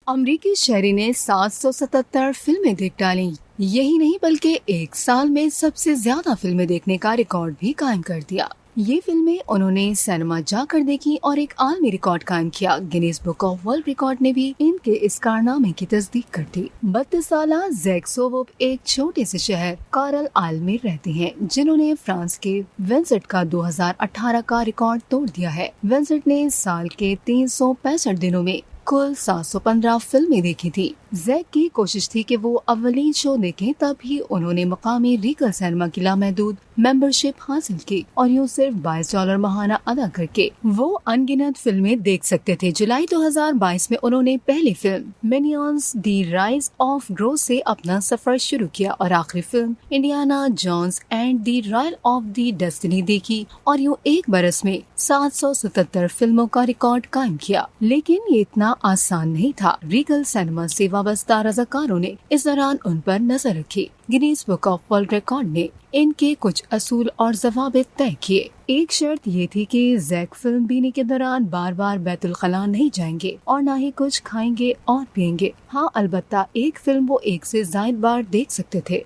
अमरीकी शहरी ने 777 फिल्में देख डाली। यही नहीं बल्कि एक साल में सबसे ज्यादा फिल्में देखने का रिकॉर्ड भी कायम कर दिया। ये फिल्में उन्होंने सिनेमा जाकर देखी और एक आलमी रिकॉर्ड कायम किया। Guinness book of world record ने भी इनके इस कारनामे की तस्दीक कर दी। 32 साला ज़ैक सोवोब एक छोटे से शहर कारल आल में रहते हैं, जिन्होंने फ्रांस के विंसेंट का 2018 का रिकॉर्ड तोड़ दिया है। विंसेंट ने साल के 365 दिनों में कुल 715 फिल्में देखी थी। ज़ैक की कोशिश थी कि वो अव्वलीन शो देखें, तभी उन्होंने मकामी रीगल सिनेमा की लामहदूद मेंबरशिप हासिल की और यूँ सिर्फ $22 महाना अदा करके वो अनगिनत फिल्में देख सकते थे। जुलाई 2022 में उन्होंने पहली फिल्म Minions the rise of Gru से अपना सफर शुरू किया और आखिरी फिल्म Indiana Jones and the royal of the destiny देखी और यूँ एक बरस में 777 फिल्मों का रिकॉर्ड कायम किया। लेकिन ये इतना आसान नहीं था। रीगल सिनेमा से वाबस्ता रज़ाकारों ने इस दौरान उन पर नजर रखी। Guinness book of world record ने इनके कुछ असूल और ज़वाबित तय किए। एक शर्त ये थी कि ज़ैक फिल्म बीने के दौरान बार बार बैतुल खला नहीं जाएंगे और न ही कुछ खाएंगे और पिएंगे। हाँ, अलबत्ता एक फिल्म वो एक से ज्यादा बार देख सकते थे।